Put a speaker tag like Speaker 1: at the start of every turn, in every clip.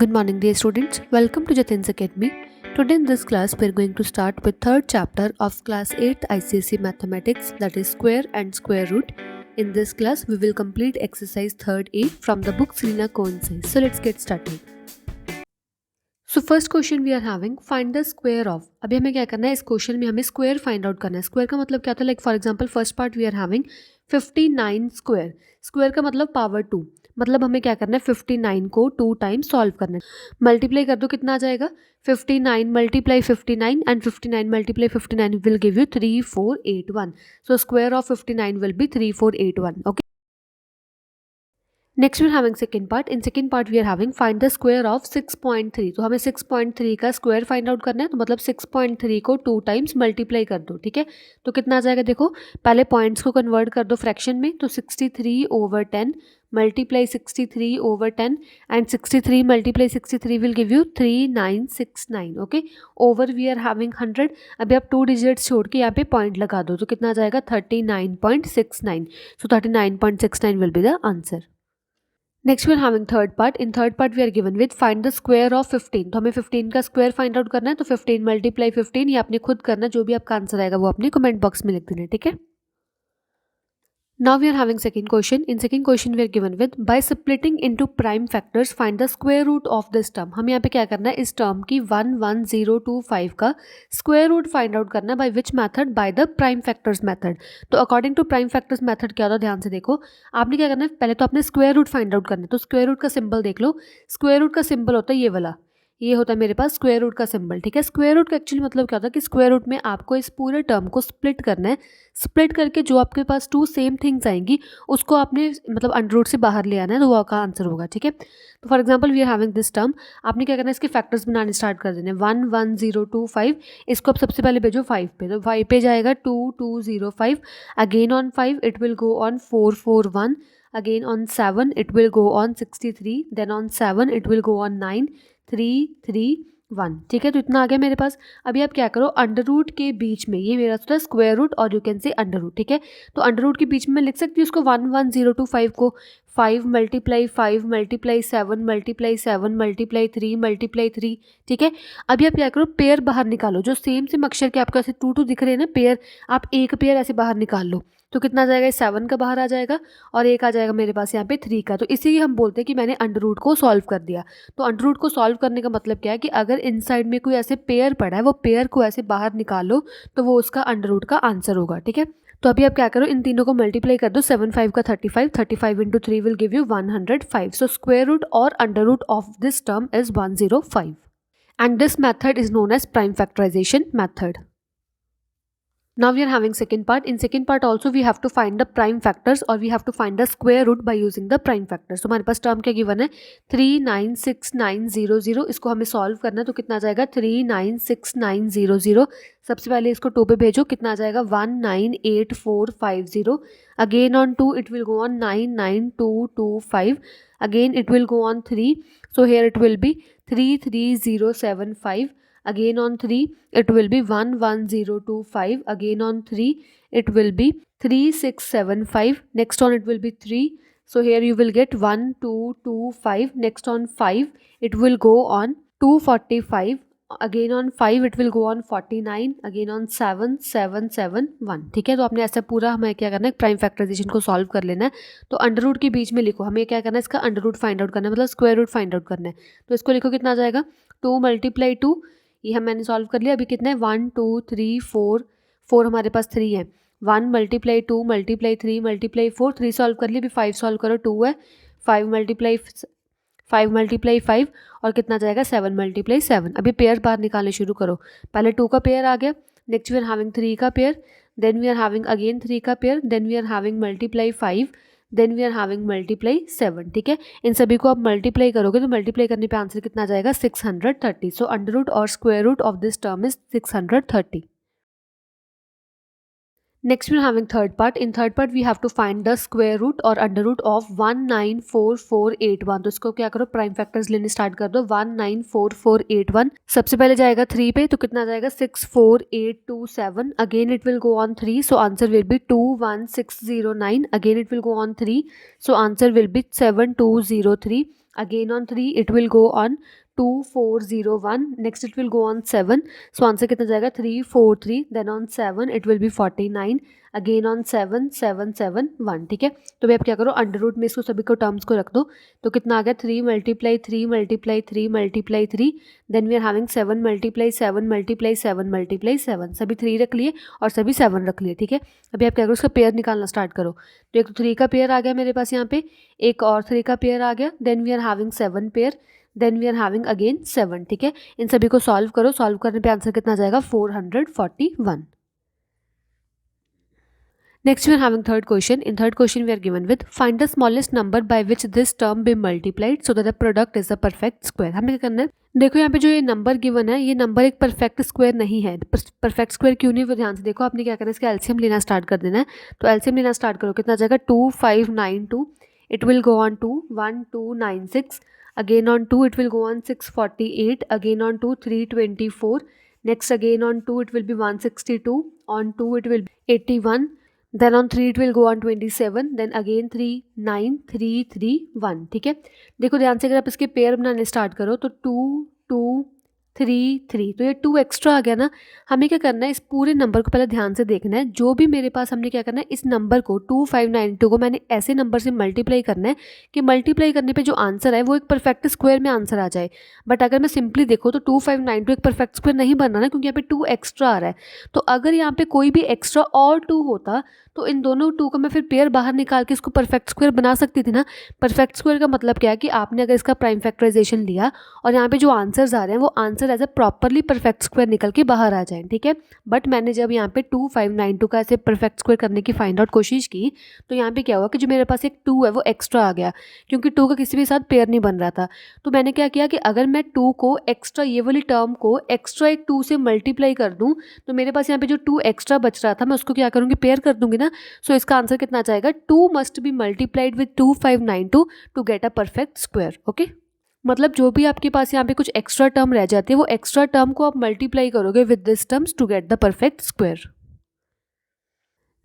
Speaker 1: Good morning, dear students. Welcome to Jatin's Academy. Today in this class, we are going to start with third chapter of class 8th ICSE Mathematics, that is square and square root. In this class, we will complete exercise 3rd A from the book Selena Cohen Says. So let's get started. So first question we are having, find the square of. अभी हमें क्या करना है, इस question में हमें square find out करना है. स्क्वायर का मतलब क्या होता है, like for example first part we are having 59 square. Square का मतलब पावर 2, मतलब हमें क्या करना है 59 को 2 टाइम्स सॉल्व करना है. मल्टीप्लाई कर दो, कितना आ जाएगा 59 multiply 59 and 59 multiply 59 will give you 3481. So square of 59 will be 3481. Okay. Next we are having second part. In second part we are having find the square of 6.3. तो हमें 6.3 का स्क्वायर फाइंड आउट करना है. तो मतलब 6.3 को 2 times multiply कर दो. ठीक है, तो कितना आ जाएगा, देखो पहले पॉइंट्स को कन्वर्ट कर दो फ्रैक्शन में. तो 63/10 multiply 63/10 and 63 multiply 63 will give you 3969. Okay, over we are having 100. अभी आप 2 डिजिट्स छोड़ के यहाँ पे पॉइंट लगा दो, तो कितना आ जाएगा 39.69. So 39.69 will be the answer. Next we are having third part. In third part we are given with find the square of 15. तो हमें 15 का स्क्वायर फाइंड आउट करना है. तो 15 मल्टीप्लाई 15 ये आपने खुद करना है. जो भी आपका आंसर आएगा वो अपने कमेंट बॉक्स में लिख देना है. ठीक है. Now we are having second question. In second question we are given with by splitting into prime factors find the square root of this term. हमें यहाँ पे क्या करना है, इस टर्म की 11025 का स्क्वायर रूट फाइंड आउट करना है. By which method, by the prime factors method. तो according to prime factors method क्या होता है, ध्यान से देखो. आपने क्या करना है, पहले तो आपने स्क्वायर रूट फाइंड आउट करना है. तो स्क्वायर रूट का सिंबल देख लो. स्क्वायर रूट का सिंबल होता है ये वाला, ये होता है मेरे पास स्क्वायर रूट का सिंबल. ठीक है, स्क्वायर रूट का एक्चुअली मतलब क्या होता है कि स्क्वायर रूट में आपको इस पूरे टर्म को स्प्लिट करना है. स्प्लिट करके जो आपके पास 2 सेम थिंग्स आएंगी उसको आपने मतलब अंडर रूट से बाहर ले आना है, तो वो आपका आंसर होगा. ठीक है, तो for example we are having this term. आपने क्या करना है, इसके फैक्टर्स बनाने स्टार्ट कर देने. 11025 इसको आप सबसे पहले भेजो 5 पे. तो 5 पे जाएगा 2205. Again on 5 it will go on 441. Again on 7 it will go on 63. Then on 7 it will go on 9331. ठीक है, तो इतना आ गया मेरे पास. अभी आप क्या करो, अंडर रूट के बीच में, ये मेरा होता है स्क्वायर रूट और you can say under root. ठीक है, तो अंडर रूट के बीच में मैं लिख सकती हूँ उसको 11025 को 5 multiply 5 multiply 7 multiply 7 multiply 3 multiply 3. ठीक है, अभी आप क्या करो, पेयर बाहर निकालो. जो सेम सेम अक्षर के आपको ऐसे 2 दिख रहे हैं ना पेयर, आप एक पेयर ऐसे बाहर निकाल लो. तो कितना आ जाएगा, 7 का बाहर आ जाएगा और एक आ जाएगा मेरे पास यहाँ पे 3 का. तो इसीलिए हम बोलते हैं कि मैंने अंडर रूट को सॉल्व कर दिया. तो अंडर रूट को सॉल्व करने का मतलब क्या है कि अगर इनसाइड में कोई ऐसे पेयर पड़ा है, वो पेयर को ऐसे बाहर निकाल लो तो वो उसका अंडर रूट का आंसर होगा. ठीक है, तो अभी आप क्या करो, इन तीनों को मल्टीप्लाई कर दो. 7 5 का 35, 35 into 3 will give you 105. So square root और under root of this term is 105 and this method is known as prime factorisation method. Now we are having second part. In second part also we have to find the prime factors or we have to find the square root by using the prime factors. तो हमारे पास term क्या given है 396900. इसको हमें solve करना है. तो कितना आ जाएगा 396900. सबसे पहले इसको 2 पे भेजो, कितना आ जाएगा 198450. Again on 2 it will go on 99225. Again it will go on 3. So here it will B 33075. Again on 3 it will be 11025. Again on 3 it will be 3675. Next on it will be 3. So here you will get 1225. Next on 5 it will go on 245. Again on 5 it will go on 49. Again on 7 771. ठीक है, तो आपने ऐसा पूरा हमें क्या करना है, प्राइम फैक्टराइजेशन को सॉल्व कर लेना है. तो अंडर रूट के बीच में लिखो, हमें क्या करना है, इसका अंडर रूट फाइंड आउट करना है, मतलब स्क्वायर रूट फाइंड आउट करना है. तो इसको लिखो, कितना आ जाएगा 2 मल्टीप्लाई 2. ये हम मैंने सॉल्व कर लिया. अभी कितना है 1 2 3 4 हमारे पास 3 है. 1 मल्टीप्लाई 2 मल्टीप्लाई 3 मल्टीप्लाई 4. 3 सॉल्व कर लिया. अभी 5 सॉल्व करो, 2 है. 5 मल्टीप्लाई 5 और कितना जाएगा 7 मल्टीप्लाई 7. अभी पेयर बाहर निकालने शुरू करो. पहले 2 का पेयर आ गया. नेक्स्ट वी आर हैविंग 3 का pair. Then we are having again 3 का pair. Then we are having multiply 5. Then we are having multiply 7. ठीक है, इन सभी को आप मल्टीप्लाई करोगे तो मल्टीप्लाई करने पे आंसर कितना आ जाएगा 630. सो अंडर रूट और square root of this term is 630. Next we are having third part. In third part we have to find the square root और अंडर रूट ऑफ 194481. तो इसको क्या करो, प्राइम फैक्टर्स लेने स्टार्ट कर दो. 194481 सबसे पहले जाएगा 3 पे, तो कितना जाएगा 64827. Again it will go on 3, so answer will B 21609. Again it will go on 3, so answer will B 7203. again on 3 it will go on 2401, next it will go on 7, so answer कितना जाएगा 343, then on 7 it will be 49, again on 7 7 7 1, ठीक है। तो भाई आप क्या करो, under root में इसको सभी को टर्म्स को रख दो, तो कितना आ गया 3 multiply 3 multiply 3 multiply 3, then we are having 7 multiply 7 multiply 7 multiply 7, सभी 3 रख लिए और सभी 7 रख लिए, ठीक है। अभी आप क्या करो, उसका पेयर निकालना स्टार्ट करो। तो एक तो 3 का पेयर आ गया मेरे पास यहाँ पे, एक और 3 का पेयर आ गया, then we are having 7 pair, then we are having again 7, ठीक है। इन सभी को सॉल्व करो, सॉल्व करने पे आंसर कितना जाएगा 441। Next we are having third question. In third question we are given with find the smallest number by which this term be multiplied so that the product is a perfect square. हमें क्या करना है, देखो यहाँ पे जो ये number given है, ये नंबर एक परफेक्ट स्क्वायर नहीं है। परफेक्ट स्क्वायर क्यों नहीं, वो ध्यान से देखो। आपने क्या करना है, इसका एलसीएम लेना स्टार्ट कर देना है। तो एलसीएम लेना स्टार्ट करो, कितना जाएगा 2592, it will go on to 1296, again on 2 it will go on 648, again on 2 324, next again on 2 it will be 162, on 2 it will be 81, then on 3 it will go on 27, then again 3 9 3 3 1, ठीक है। देखो ध्यान से, अगर आप इसके pair बनाने start करो तो 2 2 3 3, तो ये 2 एक्स्ट्रा आ गया ना। हमें क्या करना है, इस पूरे नंबर को पहले ध्यान से देखना है। जो भी मेरे पास, हमने क्या करना है, इस नंबर को 2592 को मैंने ऐसे नंबर से मल्टीप्लाई करना है कि मल्टीप्लाई करने पे जो आंसर है वो एक परफेक्ट स्क्वायर में आंसर आ जाए। बट अगर मैं सिंपली देखो तो 2592 एक परफेक्ट स्क्वायर नहीं बन रहा ना, क्योंकि यहाँ पे 2 एक्स्ट्रा आ रहा है। तो अगर यहाँ पे कोई भी एक्स्ट्रा और 2 होता तो इन दोनों 2 का मैं फिर पेयर बाहर निकाल के इसको परफेक्ट स्क्वायर बना सकती थी ना। परफेक्ट स्क्वायर का मतलब क्या है कि आपने अगर इसका प्राइम फैक्टराइजेशन लिया और यहाँ पे जो आंसर्स आ रहे हैं वो answer as a properly perfect square निकल के बाहर आ जाए, ठीक है। बट मैंने जब यहाँ पे 2592 का ऐसे परफेक्ट स्क्वायर करने की फाइंड आउट कोशिश की तो यहाँ पे क्या हुआ कि जो मेरे पास एक 2 है वो एक्स्ट्रा आ गया, क्योंकि 2 का किसी भी साथ पेयर नहीं बन रहा था। तो मैंने क्या किया कि अगर मैं 2 को एक्स्ट्रा, ये वाली टर्म को एक्स्ट्रा एक 2 से मल्टीप्लाई कर दूँ तो मेरे पास यहाँ पे जो 2 एक्स्ट्रा बच रहा था मैं उसको क्या करूँगी, पेयर कर दूंगी ना। सो इसका आंसर कितना जाएगा, 2 must be multiplied with 2592 to get a perfect square, okay. मतलब जो भी आपके पास यहाँ पे कुछ एक्स्ट्रा टर्म रह जाती है वो एक्स्ट्रा टर्म को आप मल्टीप्लाई करोगे with this terms to get the perfect square.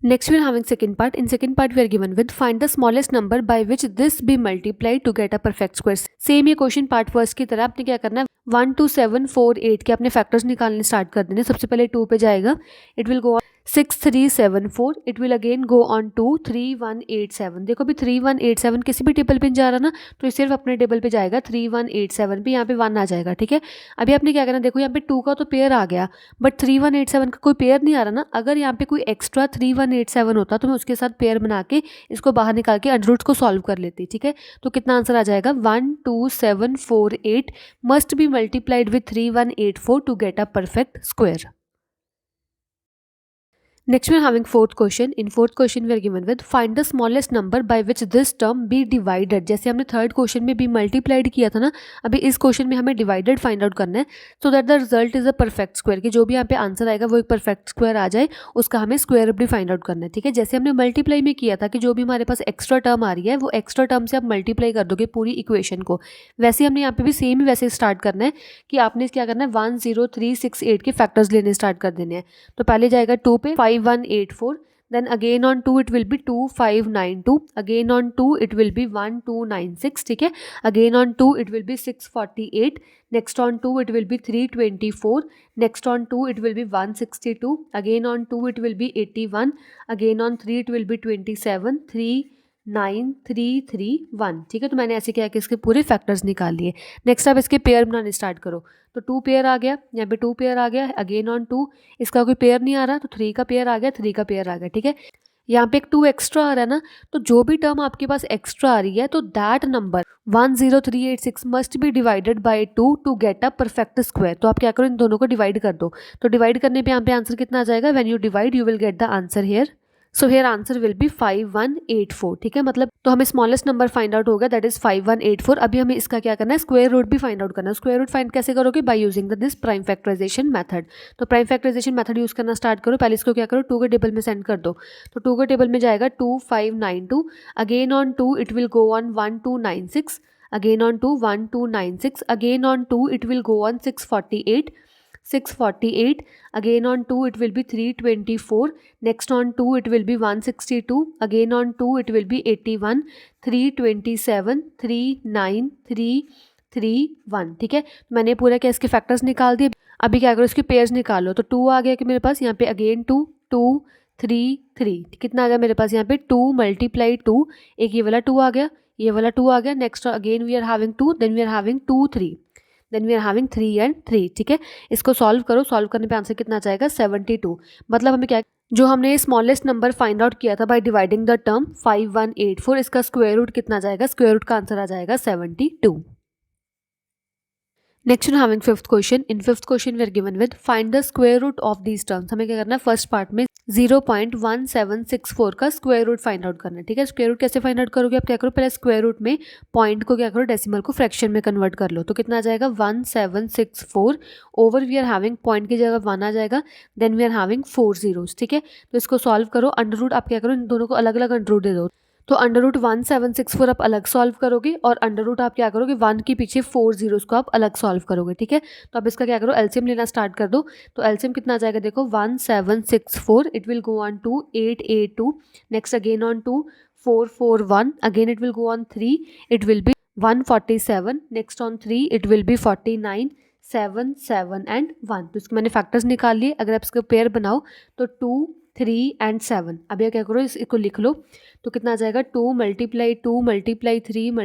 Speaker 1: Next we are having second part. In second part we are given with find the smallest number by which this be multiplied to get a perfect square. Same ये question part first की तरह आपने क्या करना है, 1 2 7 4 8 के अपने factors निकालने स्टार्ट कर देने। सबसे पहले 2 पे जाएगा, it will go 6 3 7 4, it will again go on to 3 1 8 7। देखो अभी 3 1 8 7 किसी भी टेबल पे जा रहा ना, तो ये सिर्फ अपने टेबल पे जाएगा 3 1 8 7 पे, यहाँ पे 1 आ जाएगा, ठीक है। अभी आपने क्या करना, देखो यहाँ पे 2 का तो पेयर आ गया बट 3 1 8 7 का कोई पेयर नहीं आ रहा ना। अगर यहाँ पे कोई एक्स्ट्रा 3 1 8 7 होता तो मैं उसके साथ पेयर बना के इसको बाहर निकाल के अंडर रूट्स को सॉल्व कर लेती, ठीक है। तो कितना आंसर आ जाएगा 1 2 7 4 8 must be multiplied with 3 1 8 4 to get a perfect square. Next we are having fourth question. In fourth question we are given with find the smallest number by which this term be divided. जैसे हमने third question में भी multiplied किया था ना, अभी इस question में हमें डिवाइडेड फाइंड आउट करना है so that the result is a perfect square, कि जो भी यहाँ पे आंसर आएगा वो एक परफेक्ट स्क्वायर आ जाए, उसका हमें स्क्वायर रूट भी फाइंड आउट करना है, ठीक है। जैसे हमने मल्टीप्लाई में किया था कि जो भी हमारे पास एक्स्ट्रा टर्म आ रही है वो एक्स्ट्रा टर्म से आप मल्टीप्लाई कर दोगे पूरी इक्वेशन को, वैसे हमने यहाँ पे भी सेम ही वैसे स्टार्ट करना है कि आपने क्या करना है 1 0 3 6 8 के फैक्टर्स लेने स्टार्ट कर देने हैं। तो पहले जाएगा 2 पे 5 1 8 4, then again on 2 it will be 2592, again on 2 it will be 1296, ठीक है। again on 2 it will be 648, next on 2 it will be 324, next on 2 it will be 162, again on 2 it will be 81, again on 3 it will be 27 3 9 3 3 1, ठीक है। तो मैंने ऐसे किया कि इसके पूरे फैक्टर्स निकाल लिए। नेक्स्ट आप इसके पेयर बनाने स्टार्ट करो, तो 2 पेयर आ गया, यहाँ पे 2 पेयर आ गया, अगेन ऑन 2 इसका कोई पेयर नहीं आ रहा तो 3 का पेयर आ गया, 3 का पेयर आ गया, ठीक है। यहाँ पे एक 2 एक्स्ट्रा आ रहा है ना, तो जो भी टर्म आपके पास एक्स्ट्रा आ रही है तो that number 10386 must be divided by 2 to get a perfect square. तो आप क्या करो, इन दोनों को डिवाइड कर दो, तो डिवाइड करने पे यहाँ पे आंसर कितना आ जाएगा, when you divide you will get the answer here. So here answer will be 5184, ठीक है। मतलब तो हमें स्मॉलेस्ट नंबर फाइंड आउट होगा, दैट इज 5184। अभी हमें इसका क्या करना है, स्क्वायर रूट भी फाइंड आउट करना है। स्क्वायर रूट फाइंड कैसे करोगे, by using this prime factorisation method. तो प्राइम फैक्टराइजेशन मेथड यूज करना स्टार्ट करो। पहले इसको क्या करो, 2 के टेबल में सेंड कर दो, तो 2 के टेबल में जाएगा 2592, again on 2 it will go on 1296, again on 2 1296, again on 2 it will go on 648, 648, again on 2 it will be 324, next on 2 it will be 162, again on 2 it will be 81, 327, 39, 331, ठीक है। मैंने पूरा क्या इसके फैक्टर्स निकाल दिए। अभी क्या करो, इसके पेयर्स निकालो। तो 2 आ गया कि मेरे पास यहाँ पे, अगेन 2, 2, 3, 3, कितना आ गया मेरे पास यहाँ पे 2 × 2, एक ये वाला 2 आ गया, ये वाला 2 आ गया, next again we are having 2, then we are having 2, 3, then we are having 3 and 3, ठीक है। इसको सॉल्व करो, सॉल्व करने पे आंसर कितना जाएगा 72। मतलब हमें क्या, जो हमने स्मॉलेस्ट नंबर फाइंड आउट किया था बाय डिवाइडिंग द टर्म 5184, इसका स्क्वायर रूट कितना जाएगा, स्क्वायर रूट का आंसर आ जाएगा 72। Next we having fifth question. In fifth question we are given with find the square root of these terms. हमें क्या करना है, फर्स्ट पार्ट में 0.1764 का स्क्वायर रूट फाइंड आउट करना है, ठीक है। स्क्वायर रूट कैसे फाइंड आउट करोगे, आप क्या करो, पहले स्क्वायर रूट में पॉइंट को क्या करो, डेसिमल को फ्रैक्शन में कन्वर्ट कर लो। तो कितना आ जाएगा 1764 over we are having point की जगह 1 आ जाएगा, देन वी आर हैविंग 4 zeros, ठीक है। तो इसको सॉल्व करो, अंडर रूट आप क्या करो, इन दोनों को अलग अलग अंडर रूट दे दो। तो अंडर रूट 1764 आप अलग सॉल्व करोगे और अंडर रूट आप क्या करोगे, 1 के पीछे 4 zeros को आप अलग सॉल्व करोगे, ठीक है। तो आप इसका क्या करो, एलसीएम लेना स्टार्ट कर दो। तो एलसीएम कितना आ जाएगा, देखो 1764, it will go on to 882, next again on to 441, again it will go on 3, it will be 147, next on 3 it will be 49, 7, 7 and 1। तो इसके मैंने फैक्टर्स निकाल लिए। अगर आप इसका पेयर बनाओ तो 2, 3 एंड 7। अब यह क्या करो, इसको लिख लो। तो कितना आ जाएगा 2 × 2 × 3 ×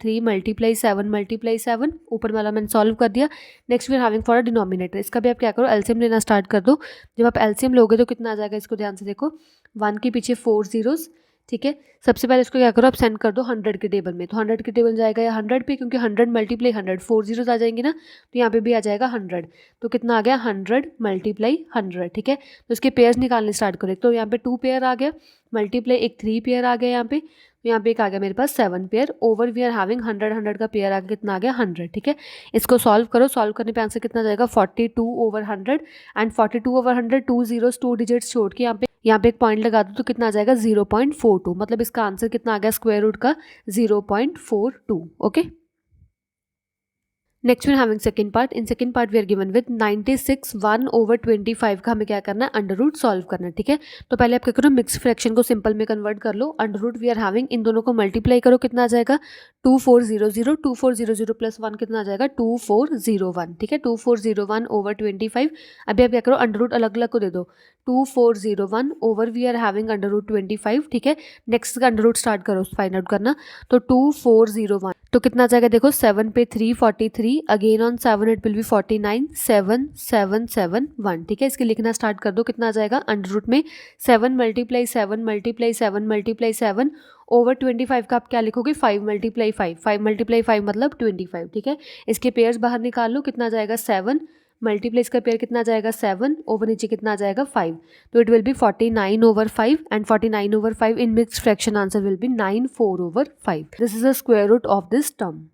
Speaker 1: 3 × 7 × 7, ऊपर वाला मैंने सॉल्व कर दिया। Next we are having for a denominator, इसका भी आप क्या करो, एलसीएम लेना स्टार्ट कर दो। जब आप एलसीएम लोगे तो कितना आ जाएगा, इसको ध्यान से देखो, 1 के पीछे 4 zeros, ठीक है। सबसे पहले इसको क्या करो, आप सेंड कर दो 100 के टेबल में। तो 100 के टेबल जाएगा या 100 पे, क्योंकि 100 × 100 4 zeros आ जाएंगे ना, तो यहाँ पे भी आ जाएगा 100। तो कितना आ गया 100 × 100, ठीक है। तो इसके पेयर्स निकालने स्टार्ट करें। तो यहाँ पे 2 पेयर आ गया, मल्टीप्लाई एक 3 पेयर आ गया यहाँ पे, तो यहाँ पे एक आ गया मेरे पास 7 pair, over we are having 100 100 का पेयर आ गया, कितना आ गया 100, ठीक है। इसको सॉल्व करो, सॉल्व करने पे आंसर कितना जाएगा 42/100, एंड 42/100 2 zeros 2 digits छोड़ के यहाँ पे एक पॉइंट लगा दो, तो कितना आ जाएगा 0.42। मतलब इसका आंसर कितना आ गया स्क्वायर रूट का 0.42, okay. Next we are having second part. In second part we are given with 96 1/25 का हमें क्या करना है, अंडर रूट सॉल्व करना है, ठीक है। तो पहले आप क्या करो, मिक्स फ्रैक्शन को सिंपल में कन्वर्ट कर लो। Under root we are having, इन दोनों को मल्टीप्लाई करो, कितना आ जाएगा 2400, 2400 प्लस 1 कितना आ जाएगा 2401, ठीक है। 2401/25। अभी आप क्या करो, अंडर रूट अलग अलग को दे दो। 2401 over we are having under root 25, ठीक है। नेक्स्ट का अंडर रूट स्टार्ट करो फाइंड आउट करना। तो 2401, तो कितना आ जाएगा देखो, 7 पे 343, again on 7 it will be 49, 7, 7, 7, 1, ठीक है। इसके लिखना स्टार्ट कर दो, कितना आ जाएगा अंडर रूट में 7 × 7 × 7 × 7 ओवर 25 का आप क्या लिखोगे 5 × 5, 5 × 5 मतलब 25, ठीक है। इसके पेयर्स बाहर निकाल लो, कितना आ जाएगा 7, मल्टीप्लाई इसका पेयर कितना आ जाएगा 7, ओवर नीचे कितना आ जाएगा 5, तो it will be 49/5, and 49/5 in mixed fraction answer will be 94/5। This is the square root of this term.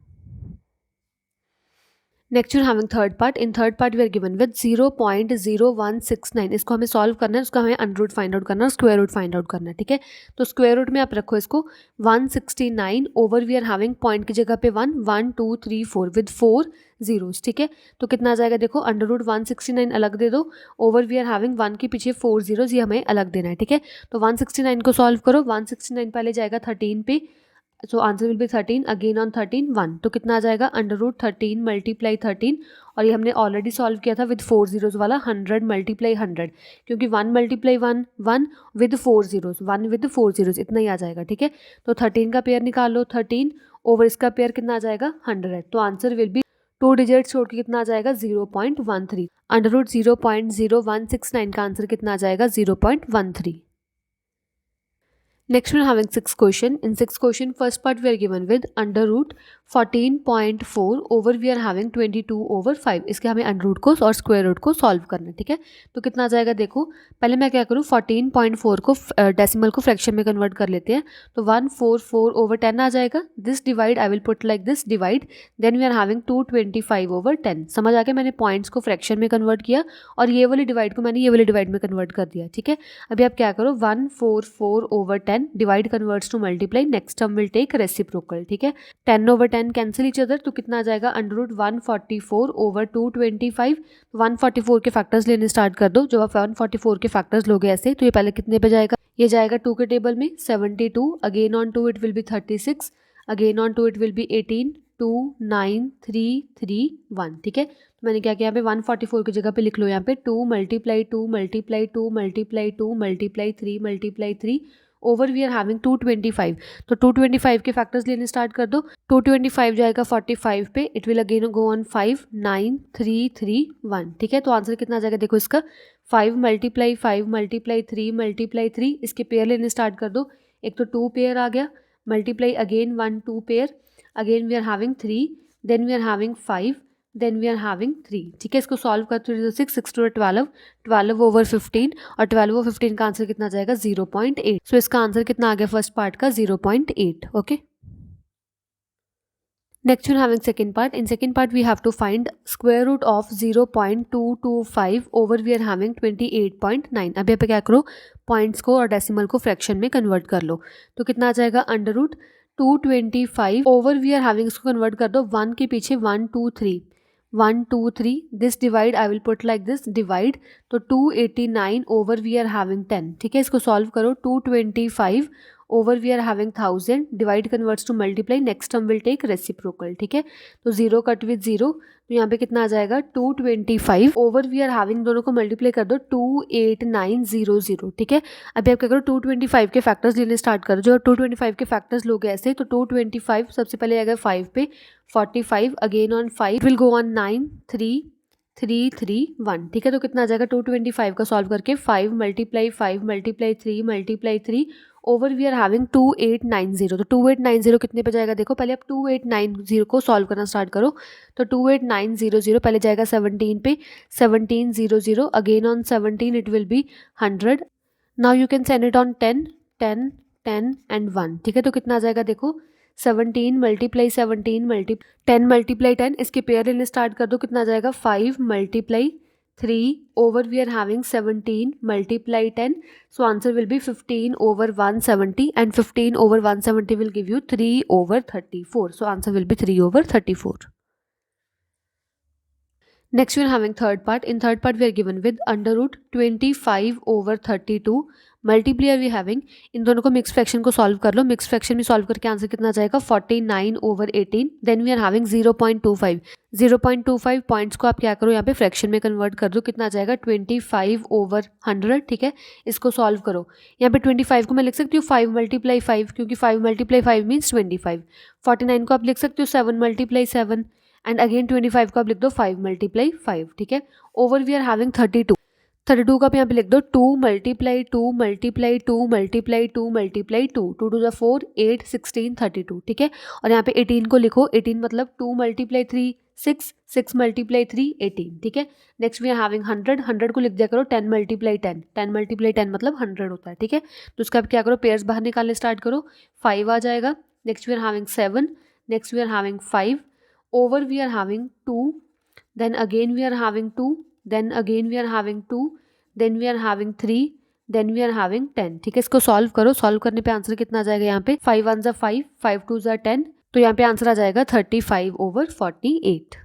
Speaker 1: Next you're having third part. In third part we are given with 0.0169। इसको हमें solve करना है, उसका हमें under root find out करना है और square root find out करना है, ठीक है। तो स्क्वायर रूट में आप रखो इसको 169 over we are having point की जगह पे 1, 1, 2, 3, 4 विद 4 zeros, ठीक है। तो कितना आ जाएगा देखो, अंडर रूट 169 अलग दे दो, ओवर वी आर हैविंग 1 के पीछे 4 zeros, ये हमें अलग देना है, ठीक है। तो 169 को सॉल्व करो, 169 पहले जाएगा 13 पे, so answer will be 13, again on 13 1, तो कितना आ जाएगा अंडर रूट 13 × 13, और ये हमने ऑलरेडी सॉल्व किया था विद 4 zeros वाला 100 × 100, क्योंकि 1 × 1 1 विद 4 zeros, 1 विद 4 zeros इतना ही आ जाएगा, ठीक है। तो 13 का पेयर निकाल लो, 13 ओवर इसका पेयर कितना आ जाएगा 100, तो आंसर विल बी 2 डिजिट छोड़ के कितना आ जाएगा 0.13, अंडर रूट 0.0169 का आंसर कितना आ जाएगा 0.13। Next we are having sixth question. In sixth question, first part we are given with under root 14.4 over we are having 22/5. इसके हमें अंडर रूट को और स्क्वायर रूट को सॉल्व करना है, ठीक है। तो कितना आ जाएगा देखो, पहले मैं क्या करूँ 14.4 को डेसिमल को फ्रैक्शन में कन्वर्ट कर लेते हैं। तो 144/10 आ जाएगा। This divide I will put like this divide, then we are having 225/10। समझ आ गया, मैंने पॉइंट्स को फ्रैक्शन में कन्वर्ट किया और ये वाली डिवाइड को मैंने ये वाली डिवाइड में कन्वर्ट कर दिया, ठीक है। अभी आप क्या करो 144/10 10 divide converts to multiply, next term will take reciprocal, ठीक है। 10/10 कैंसिल ईच अदर, तो कितना आ जाएगा अंडर रूट 144 ओवर 225। 144 के फैक्टर्स लेने स्टार्ट कर दो। जब आप 144 के फैक्टर्स लोगे ऐसे, तो ये पहले कितने पे जाएगा, ये जाएगा 2 के टेबल में 72, again on 2 it will B 36, again on 2 it will B 18, 2, 9, 3, 3, 1, ठीक है। तो मैंने क्या किया, यहाँ पे 144 की जगह पे लिख लो यहाँ पे 2 multiply 2 multiply 2 multiply 2 multiply 3 multiply 3 over we are having 225। तो 225 के फैक्टर्स लेने स्टार्ट कर दो। 225 जाएगा 45 पे, it will again go on 5, 9, 3, 3, 1, ठीक है। तो आंसर कितना आ जाएगा देखो इसका, 5 मल्टीप्लाई 5 मल्टीप्लाई 3 मल्टीप्लाई 3, इसके पेयर लेने स्टार्ट कर दो। एक तो 2 पेयर आ गया, multiply again 1 2 pair, again we are having 3, then we are having 5, then we are having 3, ठीक है। इसको सॉल्व कर 3 6 6 2 12, 12 ओवर 15, और 12 ओवर 15 का आंसर कितना जाएगा 0.8। सो इसका आंसर कितना आ गया फर्स्ट पार्ट का 0.8, okay. Next we're having second part. In second part we have to find square root of 0.225 over we are having 28.9. अब यहाँ पे क्या करो, पॉइंट्स को और डेसिमल को फ्रैक्शन में कन्वर्ट कर लो। तो कितना आ जाएगा under root 225 over we are having, इसको कन्वर्ट कर दो 1 के पीछे 1 2 3 1 2 3, this divide I will put like this divide, तो 289 ओवर वी आर हैविंग 10, ठीक है। इसको सॉल्व करो, 225 over we are having 1000 divide converts to multiply, next term will take reciprocal, ठीक है। तो 0 कट विद 0, तो यहाँ पे कितना आ जाएगा 225 ओवर वी आर हैविंग, दोनों को मल्टीप्लाई कर दो 28900, ठीक है। अभी आप क्या करो 225 के फैक्टर्स लेने स्टार्ट करो। जो 225 के फैक्टर्स लोग ऐसे, तो 225 सबसे पहले आएगा 5 पे, 45 again on 5 will go on 9 3 3 3 1, ठीक है। तो कितना आ जाएगा 225 का सॉल्व करके 5 multiply 5 multiply 3 multiply 3 over we are having 2890। तो 2890 कितने पे जाएगा देखो, पहले आप 2890 को सॉल्व करना स्टार्ट करो। तो 28900 पहले जाएगा 17 पे, 1700 again on 17 it will B 100। Now you can send it on 10 10 10 and 1, ठीक है। तो कितना आ जाएगा देखो 17 मल्टीप्लाई 17 10 मल्टीप्लाई 10, इसके पेयर लेने स्टार्ट कर दो। कितना आ जाएगा 5 multiply 3 over we are having 17 multiply 10, so answer will be 15 over 170 and 15 over 170 will give you 3 over 34, so answer will be 3 over 34. Next we are having third part. In third part we are given with under root 25 over 32 multiply we having, इन दोनों को mix fraction को solve कर लो। Mix fraction में solve करके answer कितना जाएगा 49 over 18, then we are having 0.25 0.25 points को आप क्या करो यहाँ पे फ्रैक्शन में कन्वर्ट कर दो। कितना जाएगा 25 ओवर 100, ठीक है। इसको सॉल्व करो, यहाँ पे 25 को मैं लिख सकती हूँ 5 मल्टीप्लाई 5, क्योंकि 5 मल्टीप्लाई 5 मीन्स 25। 49 को आप लिख सकते हो 7 मल्टीप्लाई 7, एंड अगेन 25 को आप लिख दो 5 मल्टीप्लाई 5, ठीक है। ओवर वी आर हैविंग 32 का आप यहाँ पे लिख दो 2 मल्टीप्लाई 2 मल्टीप्लाई 2 मल्टीप्लाई 2 मल्टीप्लाई 2, 2 2 4 8 16 32, ठीक है। और यहाँ पे 18 को लिखो, 18 मतलब 2 मल्टीप्लाई 3 6 6 मल्टीप्लाई 3 18, ठीक है। नेक्स्ट वी आर हैविंग 100 को लिख दिया करो 10 मल्टीप्लाई 10, 10 मल्टीप्लाई 10 मतलब 100 होता है, ठीक है। तो उसका आप क्या करो पेयर्स बाहर निकालने स्टार्ट करो, 5 आ जाएगा। Next we are having 7, next we are having 5 over we are having 2, then again we are having 2, then again we are having 2, then we are having 3, then we are having 10, ठीक है। इसको solve करो, solve करने पे answer कितना आ जाएगा यहाँ पे 5 1 5 5 2 10, तो यहाँ पे आंसर आ जाएगा 35 over 48।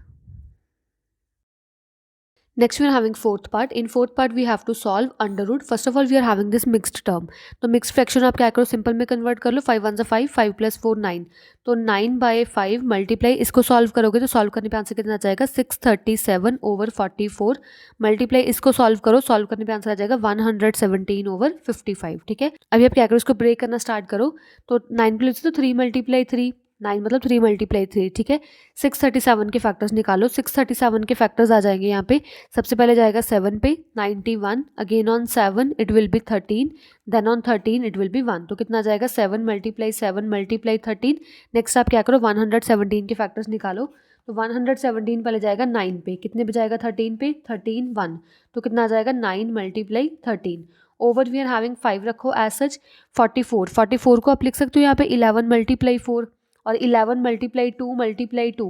Speaker 1: Next we are having fourth part. In fourth part we have to solve under root. First of all we are having this mixed term. तो mixed fraction आप क्या करो सिंपल में कन्वर्ट कर लो, 5 1 5 5 प्लस 4 9, तो 9 bye 5 multiply, इसको solve करोगे तो सॉल्व करने पे आंसर कितना आ जाएगा 637 ओवर 44 मल्टीप्लाई, इसको सॉल्व करो, सॉल्व करने पे आंसर आ जाएगा 117 ओवर 55, ठीक है। अभी आप क्या करो इसको ब्रेक करना स्टार्ट करो, तो 9 प्लस तो 3 मल्टीप्लाई 3, 9 मतलब 3 मल्टीप्लाई 3, ठीक है। 637 के फैक्टर्स निकालो, 637 के फैक्टर्स आ जाएंगे यहाँ पे। सबसे पहले जाएगा 7 पे 91, again on 7 it will be 13, then on 13 it will be 1, तो कितना जाएगा 7 मल्टीप्लाई 7 मल्टीप्लाई 13। नेक्स्ट आप क्या करो 117 के फैक्टर्स निकालो, तो 117 पहले जाएगा 9 पे, कितने पे जाएगा 13 पे 13 1, तो कितना आ जाएगा 9 multiply 13 over we are having 5 रखो एज सच 44 को आप लिख सकते हो यहाँ पे 11 मल्टीप्लाई 4 और 11 मल्टीप्लाई 2 मल्टीप्लाई 2,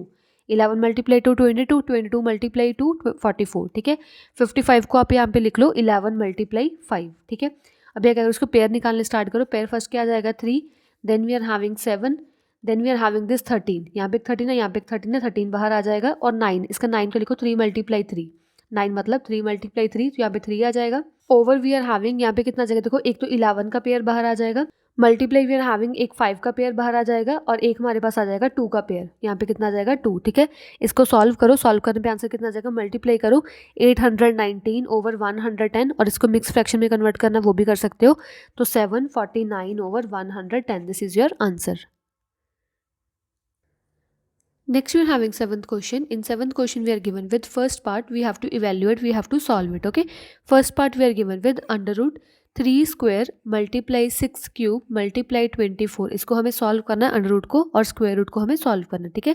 Speaker 1: 11 मल्टीप्लाई 2 22, 22 मल्टीप्लाई 2 44, ठीक है। 55 को आप यहाँ पे लिख लो 11 मल्टीप्लाई 5, ठीक है। अभी अगर उसको पेयर निकालने स्टार्ट करो, पेयर फर्स्ट क्या आ जाएगा 3, then we are having 7, then we are having this 13, यहाँ पे 13 है, यहाँ पे 13 है, 13 बाहर आ जाएगा, और 9, इसका 9 को लिखो 3 × 3, 9 मतलब 3 × 3, तो यहाँ पे 3 आ जाएगा। ओवर वी आर हैविंग, यहाँ पे कितना आ जाएगा देखो, एक तो 11 का पेयर बाहर आ जाएगा, मल्टीप्लाई वी आर हैविंग एक 5 का पेयर बाहर आ जाएगा, और एक हमारे पास आ जाएगा 2 का पेयर, यहाँ पे कितना आ जाएगा 2, ठीक है। इसको सॉल्व करो, सॉल्व करने पे आंसर कितना आ जाएगा, मल्टीप्लाई करो 819 ओवर 110, और इसको मिक्स फ्रैक्शन में कन्वर्ट करना वो भी कर सकते हो, तो 749 over 110, this is your answer. Next we are having seventh question. In seventh question we are given with first part we have to evaluate, we have to solve it. Okay, first part we are given with under root 3 square multiply 6 cube multiply 24, इसको हमें solve करना है, under root को और square root को हमें solve करना है, ठीक है।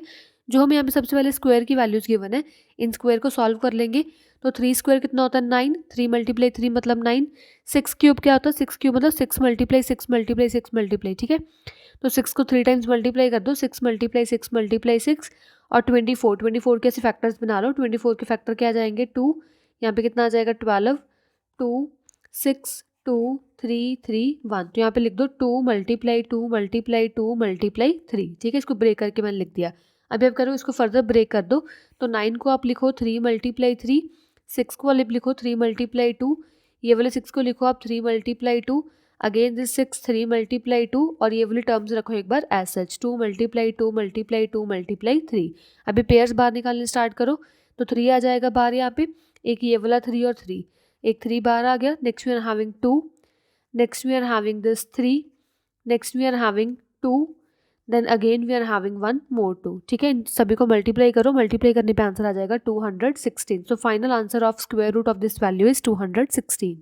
Speaker 1: जो हमें यहाँ पे सबसे पहले स्क्वायर की वैल्यूज गिवन है, इन स्क्वायर को सॉल्व कर लेंगे, तो 3 स्क्वायर कितना होता है 9, 3 × 3 मतलब 9, 6 क्यूब क्या होता है 6 क्यूब मतलब 6 × 6 × 6 × ठीक है। तो 6 को 3 टाइम्स मल्टीप्लाई कर दो, 6 × 6 × 6 और 24 के ऐसे फैक्टर्स बना लो, 24 के फैक्टर क्या आ जाएंगे 2, यहाँ पे कितना आ जाएगा 12, 2 6 2 3 3 1, तो यहाँ पे लिख दो 2 × 2 × 2 × 3, ठीक है। इसको ब्रेक करके मैंने लिख दिया। अभी आप करो इसको फर्दर ब्रेक कर दो, तो 9 को आप लिखो 3 × 3, 6 को आप लिखो 3 × 2, ये वाले 6 को लिखो आप 3 × 2, अगेन दिस 6 3 × 2, और ये वाली टर्म्स रखो एक बार एज सच 2 × 2 × 2 × 3। अभी पेयर्स बाहर निकालने स्टार्ट करो, तो 3 आ जाएगा बाहर, यहाँ पे एक ये वाला 3 और 3, एक 3 बाहर आ गया। Next we are having 2, next we are having this 3, next we are having 2, then again we are having 1 more 2, ठीक है। इन सभी को मल्टीप्लाई करो, मल्टीप्लाई करने पे आंसर आ जाएगा 216। So final answer of square root of this value is 216।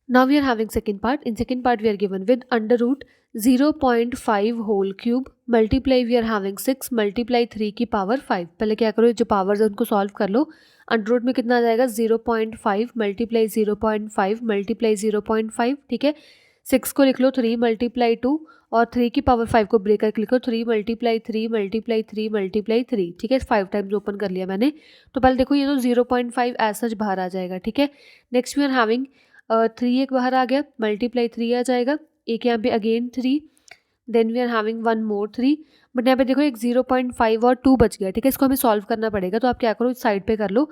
Speaker 1: Now we are having second part. In second part we are given with under root 0.5 whole cube multiply we are having 6 multiply 3 की power 5। पहले क्या करो, जो powers है उनको solve कर लो। Under root में कितना आ जाएगा 0.5 मल्टीप्लाई 0.5 मल्टीप्लाई 0.5, ठीक है। 6 को लिख लो 3 × 2, और 3 की पावर 5 को ब्रेक करके लिखो 3 × 3 × 3 × 3, ठीक है। 5 टाइम्स ओपन कर लिया मैंने। तो पहले देखो ये तो 0.5 एज सच बाहर आ जाएगा, ठीक है। नेक्स्ट वी आर हैविंग 3 एक बाहर आ गया, मल्टीप्लाई 3 आ जाएगा, एक यहाँ पे again 3, then we are having 1 more 3, but यहाँ पे देखो एक 0.5 और 2 बच गया, ठीक है। इसको हमें सॉल्व करना पड़ेगा, तो आप क्या करो इस साइड पे कर लो।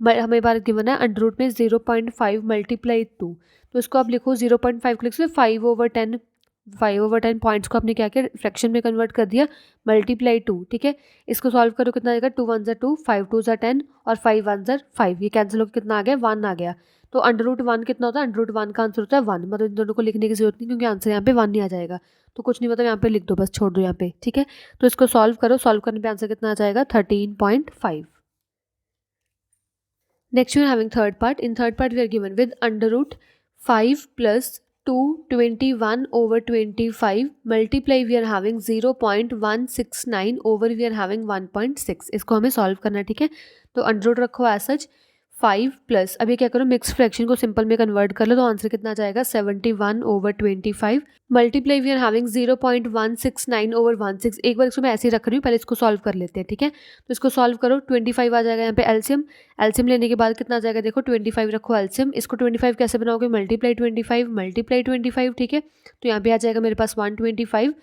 Speaker 1: हमें बार गिवन है अंडर रूट में 0.5 मल्टीप्लाई 2, तो इसको आप लिखो 0.5 को लिख सकते 5/10, 5/10 पॉइंट्स को आपने क्या किया फ्रैक्शन में कन्वर्ट कर दिया, मल्टीप्लाई 2, ठीक है। इसको सॉल्व करो, कितना आ जाएगा 2 1 2, 5 2 10 और 5 1 5, ये कैंसिल होकर कितना आ गया 1 आ गया। तो अंडर रूट 1 कितना होता है, अंडर रूट 1 का आंसर होता है 1, मतलब इन दोनों को लिखने की जरूरत नहीं, क्योंकि आंसर यहाँ पे 1 ही आ जाएगा। तो कुछ नहीं, मतलब यहाँ पे लिख दो, बस छोड़ दो यहाँ पे, ठीक है। तो इसको सॉल्व करो, सॉल्व करने पे आंसर कितना आ जाएगा 13.5। Next we are having third part. In third part we are given with under root 5 + 2 21 over 25 multiply we are having 0.169 over we are having 1.6। इसको हमें सॉल्व करना है, ठीक है। तो अंडर रूट रखो एज सच 5 प्लस, अभी क्या करो मिक्स फ्रैक्शन को सिंपल में कन्वर्ट कर लो, तो आंसर कितना आ जाएगा 71 over 25 multiply we are having 0.169 over 16। एक बार इसको मैं ऐसे ही रख रही हूँ, पहले इसको सॉल्व कर लेते हैं, ठीक है। तो इसको सॉल्व करो, 25 आ जाएगा यहाँ पे एलसीएम, एलसीएम लेने के बाद कितना आ जाएगा देखो 25 रखो एलसीएम। इसको 25 कैसे बनाओगे, मल्टीप्लाई 25, ठीक है। तो यहाँ पे आ जाएगा मेरे पास 125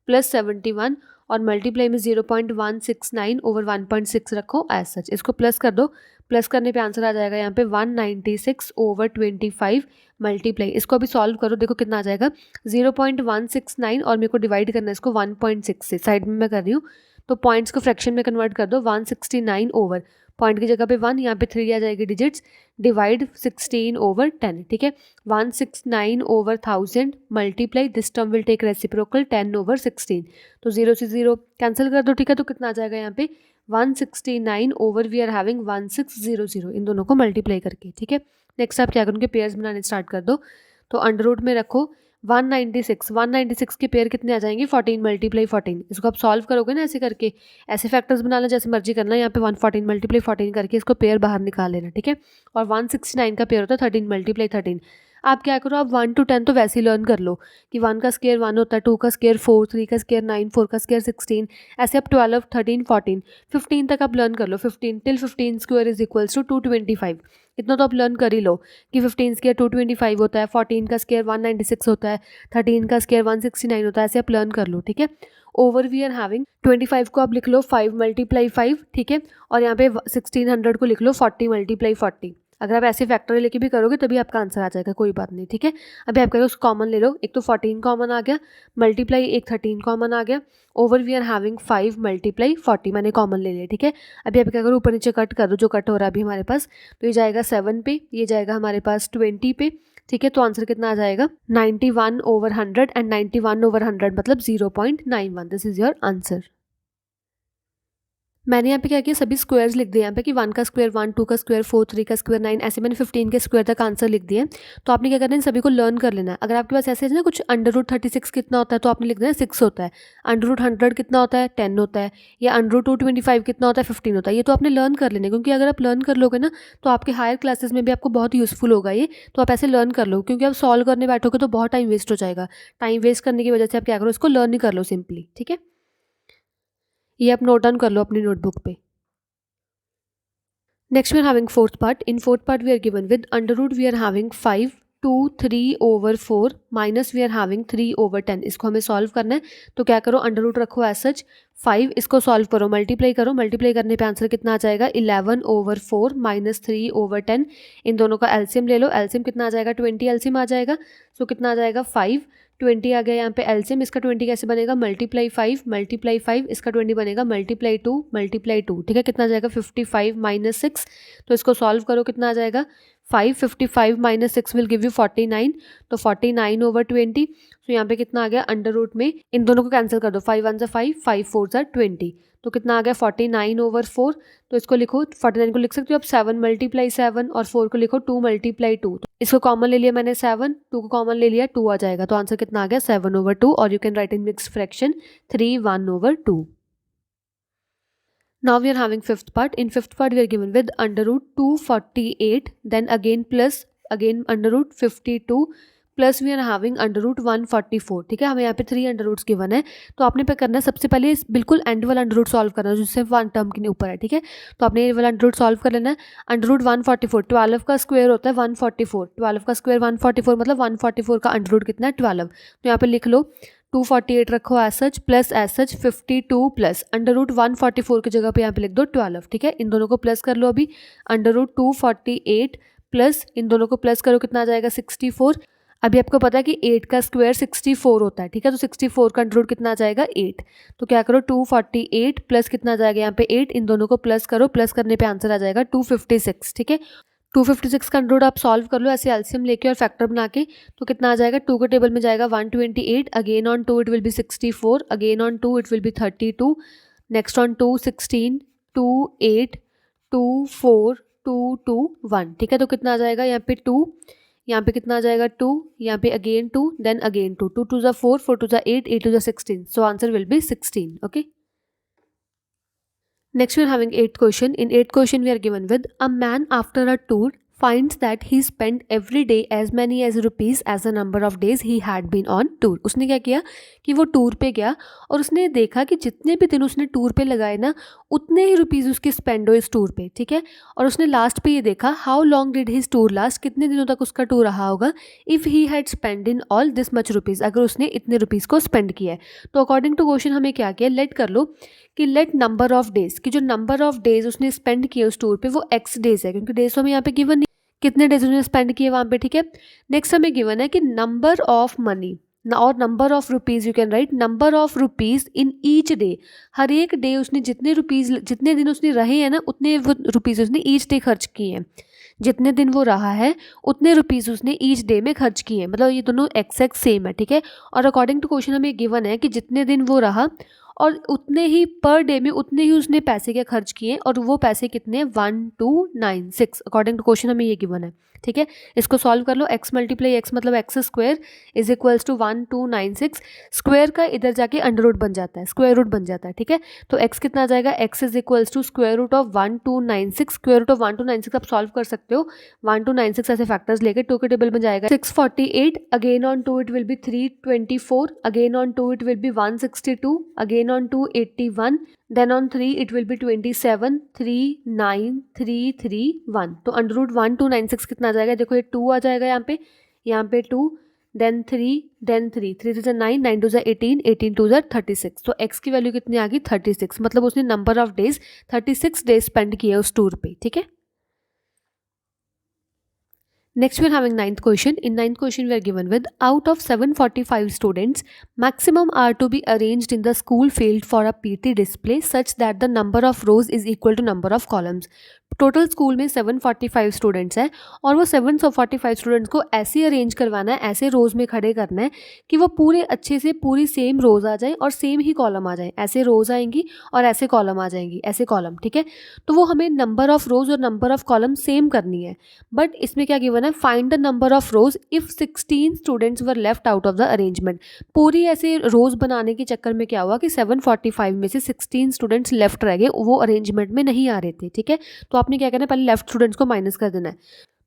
Speaker 1: + 71 और मल्टीप्लाई में 0.169 ओवर 1.6 रखो एज सच। इसको प्लस कर दो, प्लस करने पे आंसर आ जाएगा यहाँ पे 196 ओवर 25 मल्टीप्लाई। इसको अभी सॉल्व करो, देखो कितना आ जाएगा 0.169 और मेरे को डिवाइड करना है इसको 1.6 से, साइड में मैं कर रही हूँ। तो पॉइंट्स को फ्रैक्शन में कन्वर्ट कर दो, 169 ओवर पॉइंट की जगह पे 1, यहाँ पे 3 आ जाएगी डिजिट्स, डिवाइड 16 ओवर 10, ठीक है। 169 ओवर 1000 multiply this term will take reciprocal 10 over 16, तो 0 से 0 कैंसिल कर दो, ठीक है। तो कितना आ जाएगा यहाँ पे 169 ओवर वी आर हैविंग 1600, इन दोनों को मल्टीप्लाई करके, ठीक है। नेक्स्ट आप क्या करोगे, पेयर्स बनाने स्टार्ट कर दो। तो अंडर रूट में रखो 196 के पेयर कितने आ जाएंगे 14 × 14। इसको आप सॉल्व करोगे ना ऐसे करके, ऐसे फैक्टर्स बना लो जैसे मर्जी करना, यहाँ पे 114 × 14 करके इसको पेयर बाहर निकाल लेना, ठीक है। और 169 का पेयर होता है 13 × 13। आप क्या करो, आप 1 to 10 तो वैसे ही लर्न कर लो कि 1 का स्क्वायर 1 होता है, 2 का स्क्वायर 4, 3 का स्क्वायर 9, 4 का स्क्वायर 16, ऐसे आप 12, 13, 14, 15 तक आप लर्न कर लो। 15 till 15 square is equals to 225। इतना तो आप लर्न कर ही लो कि 15 स्क्वायर 225 होता है, 14 का स्क्वायर 196 होता है, 13 का स्क्वायर 169 होता है, ऐसे आप लर्न कर लो। ठीक है, ओवर वी आर हैविंग 25 को आप लिख लो 5 × 5, ठीक है, और यहाँ पे 1600 को लिख लो 40 × 40। अगर आप ऐसे फैक्टर लेके भी करोगे तभी आपका आंसर आ जाएगा, कोई बात नहीं। ठीक है, अभी आप करो उसको कॉमन ले लो, एक तो 14 कॉमन आ गया, मल्टीप्लाई एक 13 कॉमन आ गया, ओवर वी आर हैविंग 5 × 40 मैंने कॉमन ले लिया। ठीक है, अभी आप क्या करो, ऊपर नीचे कट करो जो कट हो रहा है अभी हमारे पास, तो ये जाएगा 7 पे, ये जाएगा हमारे पास 20 पे। ठीक है, तो आंसर कितना आ जाएगा 91/100, एंड 91/100 मतलब 0.91। This is your answer. मैंने यहाँ पे क्या किया, सभी स्क्वायर्स लिख दिए यहाँ पे कि 1 का स्क्वायर 1, 2 का स्क्वायर 4, 3 का स्क्वायर 9, ऐसे मैंने 15 के स्क्वायर तक आंसर लिख दिए। तो आपने क्या करना है, इन सभी को लर्न कर लेना है। अगर आपके पास ऐसे है ना कुछ √36 कितना होता है, तो आपने लिख देना 6 होता है। √100 कितना होता है, 10 होता है, या √225 कितना होता है, 15 होता है। ये तो आपने लर्न कर लेना, क्योंकि अगर आप लर्न कर लोगे ना तो आपके हायर क्लासेस में भी आपको बहुत यूज़फुल होगा ये। तो आप ऐसे लर्न कर लो, क्योंकि आप सॉल्व करने बैठोगे तो बहुत टाइम वेस्ट हो जाएगा। टाइम वेस्ट करने की वजह से आप क्या करो, इसको लर्न ही कर लो सिंपली। ठीक है, ये आप नोट डाउन कर लो अपनी नोटबुक पे। Next we are having fourth part. In fourth part we are given with under root we are having 5, 2, 3/4 minus we are having 3/10। इसको हमें सॉल्व करना है, तो क्या करो, अंडर रूट रखो एज सच 5, इसको सॉल्व करो, मल्टीप्लाई करो, मल्टीप्लाई करने पे आंसर कितना आ जाएगा 11/4 माइनस 3/10। इन दोनों का एलसीएम ले लो, एलसीएम कितना आ जाएगा 20 एलसीएम आ जाएगा, सो कितना आ जाएगा 5, 20 आ गया यहाँ पे एलसीएम। इसका 20 कैसे बनेगा, मल्टीप्लाई 5, इसका 20 बनेगा मल्टीप्लाई 2। ठीक है, कितना आ जाएगा 55 माइनस 6। तो इसको सॉल्व करो, कितना आ जाएगा 55 माइनस 6 विल गिव यू 49। तो 49/20। तो यहाँ पे कितना आ गया अंडर रूट में, इन दोनों को कैंसिल कर दो, 5 1 ज़ा 5, 5 4 ज़ा 20। तो कितना आ गया 49/4। तो इसको लिखो, 49 को लिख सकते हो आप 7 × 7, और 4 को लिखो 2 × 2। तो इसको कॉमन ले लिया मैंने 7, 2 को कॉमन ले लिया 2 आ जाएगा। तो आंसर कितना आ गया 7/2, और you can right in mixed fraction 3 1/2। Now we are having fifth part. In fifth part we are given with under root 248, then again plus again under root 52, plus we are having under root 144। ठीक है, हमें यहाँ पे 3 under roots given है, तो आपने पे करना है सबसे पहले बिल्कुल एंड वाला अंडर रूट सॉल्व करना है, जिससे 1 टर्म के ऊपर है। ठीक है, तो आपने ये वाला अंडर रूट सॉल्व कर लेना है। अंडर रूट 144, 12 का स्क्वायर होता है 144, 12 का स्क्वायर 144 मतलब 144 का अंडर रूट कितना है 12। तो यहाँ पे लिख लो 248 रखो as such, plus as such 52 plus under root 144 की जगह पे यहाँ पे लिख दो 12। ठीक है, इन दोनों को प्लस कर लो अभी, अंडर रूट 248 प्लस इन दोनों को प्लस करो, कितना आ जाएगा 64। अभी आपको पता है कि 8 का स्क्वायर 64 होता है। ठीक है, तो 64 का अंडर रूट कितना आ जाएगा 8। तो क्या करो 248 प्लस कितना आ जाएगा यहाँ पे 8, इन दोनों को प्लस करो, प्लस करने पे आंसर आ जाएगा 256। ठीक है, 256 का अंडर रूट आप सॉल्व कर लो ऐसे एलसीएम लेके और फैक्टर बना के, तो कितना आ जाएगा 2 के टेबल में जाएगा 128, again on 2 it will B 64, again on 2 it will B 32, next on 2 16, 2 8, 2 4, 2 2 1। ठीक है, तो कितना आ जाएगा यहाँ पे 2, यहाँ पे कितना आ जाएगा 2, यहाँ पे अगेन 2, देन अगेन 2, 2 2 ज़ा 4, 4 2 ज़ा 8, 8 2 ज़ा 16, so answer will B 16। Okay, next we are having 8th question. In 8th question we are given with a man after a tour finds that he spent every day as many as rupees as the number of days he had been on tour। उसने क्या किया कि वो tour पे गया और उसने देखा कि जितने भी दिन उसने टूर पे लगाए ना उतने ही रुपीज़ उसके स्पेंड हो इस टूर पे। ठीक है, और उसने लास्ट पे ये देखा how long did his tour last, कितने दिनों तक उसका टूर रहा होगा, if he had spend in all this much rupees, अगर उसने इतने रुपीज़ को स्पेंड किया है। तो अकॉर्डिंग टू क्वेश्चन हमें क्या किया, लेट कर लो कि लेट नंबर ऑफ डेज, कि जो नंबर ऑफ डेज उसने स्पेंड किए उस टूर पे वो एक्स डेज है, क्योंकि डेज तो हमें यहाँ पे गिवन नहीं कितने डेज उसने स्पेंड किए वहाँ पे। ठीक है, नेक्स्ट हमें गिवन है कि नंबर ऑफ मनी और number of rupees, you can write number of rupees in each day, हर एक डे उसने जितने रुपीज़ जितने दिन उसने रहे हैं ना उतने वो रुपीज़ उसने ईच डे खर्च किए हैं, जितने दिन वो रहा है उतने रुपीज़ उसने ईच डे में खर्च किए हैं, मतलब ये दोनों एक्सैक्ट सेम है। ठीक है, और अकॉर्डिंग टू क्वेश्चन हमें गिवन है कि जितने दिन वो रहा और उतने ही पर डे में उतने ही उसने पैसे क्या खर्च किए, और वो पैसे कितने 1296 अकॉर्डिंग टू क्वेश्चन हमें ये गिवन है। ठीक है, इसको सॉल्व कर लो। x मल्टीप्लाई x मतलब x square is equals to 1296। Square का इधर जाके अंडर रूट बन जाता है, स्क्वायर रूट बन जाता है। ठीक है, तो x कितना आ जाएगा, x is equals to square root of 1296। Square root of 1296 आप सॉल्व कर सकते हो, 1296 ऐसे फैक्टर्स लेके 2 के टेबल में जाएगा 648, again on 2 it will be 324, again on 2 it will be 162, again on 2 81, then on 3 it will be 27, 3 9 3 3 1। तो अंडर रूट 1296 कितना आ जाएगा, देखो ये 2 आ जाएगा यहाँ पे 2, देन 3 देन 3 3 2 9 9 2 18 18 2 36। तो x की वैल्यू कितनी आ गई 36, मतलब उसने number of days 36 days spend किए उस टूर पे। ठीक है, next we are having ninth question. In ninth question we are given with, out of 745 students, maximum are to be arranged in the school field for a PT display such that the number of rows is equal to number of columns. Total school में 745 students हैं और वो 745 students को ऐसे arrange करवाना है, ऐसे रोज़ में खड़े करना है कि वो पूरे अच्छे से पूरी सेम रोज़ आ जाए और सेम ही कॉलम आ जाए। ऐसे रोज़ आएंगी और ऐसे कॉलम आ जाएंगी, ऐसे कॉलम। ठीक है, तो वो हमें नंबर ऑफ़ रोज़ और नंबर ऑफ़ कॉलम सेम करनी है। बट इसमें क्या गिवन है, find the number of rows if 16 students were left out of the arrangement. पूरी ऐसे रोज़ बनाने के चक्कर में क्या हुआ कि 745 में से 16 स्टूडेंट्स लेफ्ट रह गए, वो अरेंजमेंट में नहीं आ रहे थे। ठीक है, तो आपने क्या करना है, पहले लेफ्ट स्टूडेंट्स को माइनस कर देना है।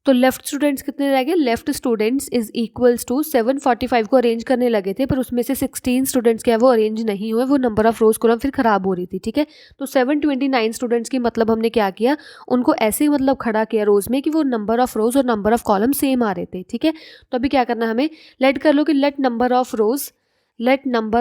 Speaker 1: तो लेफ्ट स्टूडेंट्स कितने रह गए, left students is equals to 745 को अरेंज करने लगे थे, पर उसमें से 16 स्टूडेंट्स क्या है वो अरेंज नहीं हुए, वो नंबर ऑफ रोज कॉलम फिर खराब हो रही थी। ठीक है, तो 729 स्टूडेंट्स की मतलब हमने क्या किया, उनको ऐसे ही मतलब खड़ा किया रोज में कि वो नंबर ऑफ रोज और नंबर ऑफ कॉलम सेम आ रहे थे। ठीक है, तो अभी क्या करना है हमें, लेट कर लो कि let number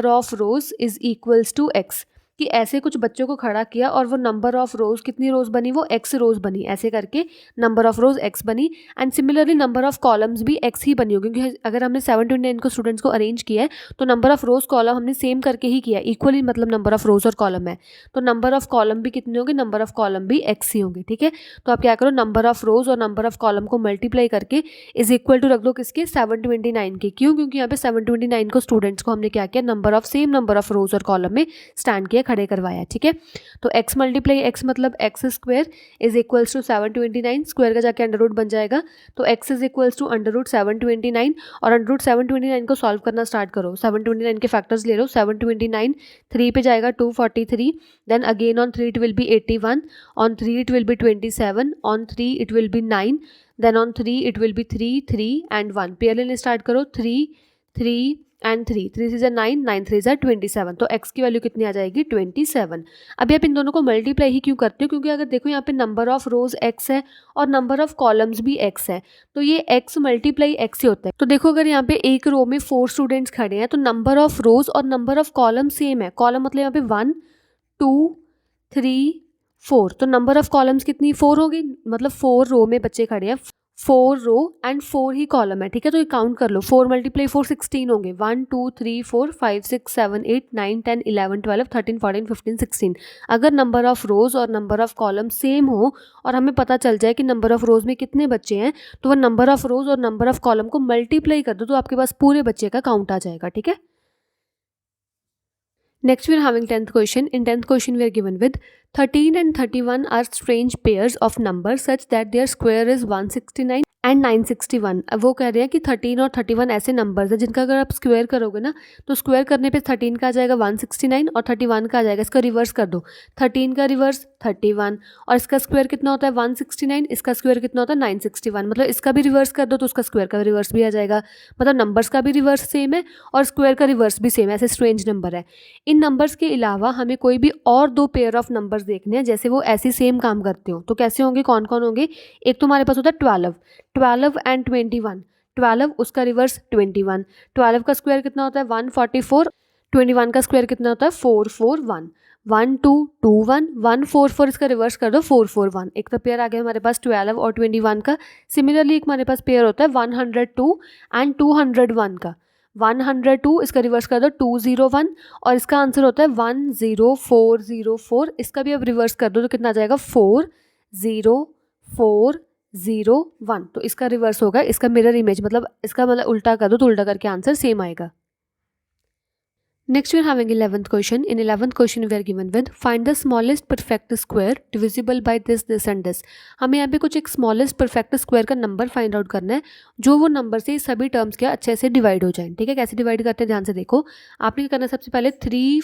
Speaker 1: of rows is equals to x, कि ऐसे कुछ बच्चों को खड़ा किया और वो नंबर ऑफ रोज, कितनी रोज बनी, वो एक्स रोज बनी, ऐसे करके नंबर ऑफ रोज एक्स बनी। And similarly number of columns भी एक्स ही बनी होगी, क्योंकि अगर हमने 729 को स्टूडेंट्स को अरेंज किया है तो नंबर ऑफ रोज कॉलम हमने सेम करके ही किया, इक्वली मतलब नंबर ऑफ रोज और कॉलम है, तो नंबर ऑफ कॉलम भी कितने होंगे, नंबर ऑफ कॉलम भी एक्स ही होंगे। ठीक है, तो आप क्या करो, नंबर ऑफ रोज और नंबर ऑफ कॉलम को मल्टीप्लाई करके इज इक्वल टू रख दो किसके, 729 के। क्यों, क्योंकि यहाँ पे 729 को स्टूडेंट्स को हमने क्या किया, number of same number of रोज और कॉलम में स्टैंड किया, खड़े करवाया। ठीक है, तो x मल्टीप्लाई x मतलब x square is equals to 729, square का जाके अंडर रूट बन जाएगा, तो x is equals to under root 729, और अंडर रूट 729 को सॉल्व करना स्टार्ट करो। 729 के फैक्टर्स ले लो, 729 3 पे जाएगा 243, then again on 3 it will be 81, on 3 it will be 27, on 3 it will be 9, then on 3 it will be 3 3 and 1। Pair लेने start करो, 3 3 एंड 3 3 3 9 9 3 27, तो x की वैल्यू कितनी आ जाएगी 27। अभी आप इन दोनों को मल्टीप्लाई ही क्यों करते हो, क्योंकि अगर देखो यहाँ पे नंबर ऑफ रोज x है और नंबर ऑफ कॉलम्स भी x है, तो ये x मल्टीप्लाई x ही होता है। तो देखो अगर यहाँ पे एक रो में 4 स्टूडेंट्स खड़े हैं तो नंबर ऑफ रोज और नंबर ऑफ कॉलम सेम है, कॉलम मतलब यहाँ पे 1 2 3 4, तो नंबर ऑफ कॉलम्स कितनी 4 होगी, मतलब 4 रो में बच्चे खड़े हैं, 4 रो एंड 4 ही कॉलम है। ठीक है, तो ये काउंट कर लो, 4 मल्टीप्लाई 4 16 होंगे, 1 2 3 4 5 6 7 8 9 10 11 12 13 14 15 16। अगर नंबर ऑफ रोज और नंबर ऑफ कॉलम सेम हो और हमें पता चल जाए कि नंबर ऑफ रोज में कितने बच्चे हैं, तो वह नंबर ऑफ रोज और नंबर ऑफ कॉलम को मल्टीप्लाई कर दो, तो आपके पास पूरे बच्चे का काउंट आ जाएगा। ठीक है, next we are having 10th question. In 10th question we are given with, 13 and 31 are strange pairs of numbers such that their square is 169 and 961। अब वो कह रहे हैं कि 13 और 31 ऐसे नंबर्स हैं जिनका अगर आप स्क्वायर करोगे ना, तो स्क्वायर करने पे 13 का आ जाएगा 169 और 31 का आ जाएगा, इसका रिवर्स कर दो, 13 का रिवर्स 31 और इसका स्क्वायर कितना होता है 169, इसका स्क्वायर कितना होता है 961, मतलब इसका भी रिवर्स कर दो तो उसका स्क्वायर का रिवर्स भी आ जाएगा, मतलब नंबर्स का भी रिवर्स सेम है और स्क्वायर का रिवर्स भी सेम है, ऐसे स्ट्रेंज नंबर है। इन नंबर्स के अलावा हमें कोई भी और 2 पेयर ऑफ नंबर्स देखने हैं जैसे वो ऐसे सेम काम करते हो, तो कैसे होंगे, कौन कौन होंगे, एक तो हमारे पास होता है 12 एंड 21, 12 उसका रिवर्स 21, 12 का स्क्वायर कितना होता है 144, 21 का स्क्वायर कितना होता है 441, 1 2 2 1 1 4 4, इसका रिवर्स कर दो 441। एक तो पेयर आ गया हमारे पास 12 और 21 का। सिमिलरली एक हमारे पास पेयर होता है 102 एंड 201 का, 102 इसका रिवर्स कर दो 201 और इसका आंसर होता है 10404, इसका भी अब रिवर्स कर दो तो कितना आ जाएगा 40401, तो इसका रिवर्स होगा, इसका मिरर इमेज मतलब इसका मतलब उल्टा कर दो तो उल्टा करके आंसर सेम आएगा। Next we are having 11th question. In 11th question we are given with find the smallest perfect square divisible by this and this. हमें यहाँ पे कुछ एक smallest perfect square का नंबर फाइंड आउट करना है जो वो नंबर से सभी टर्म्स के अच्छे से डिवाइड हो जाए. ठीक है, कैसे डिवाइड करते हैं ध्यान से देखो. आपने क्या करना है, सबसे पहले 3,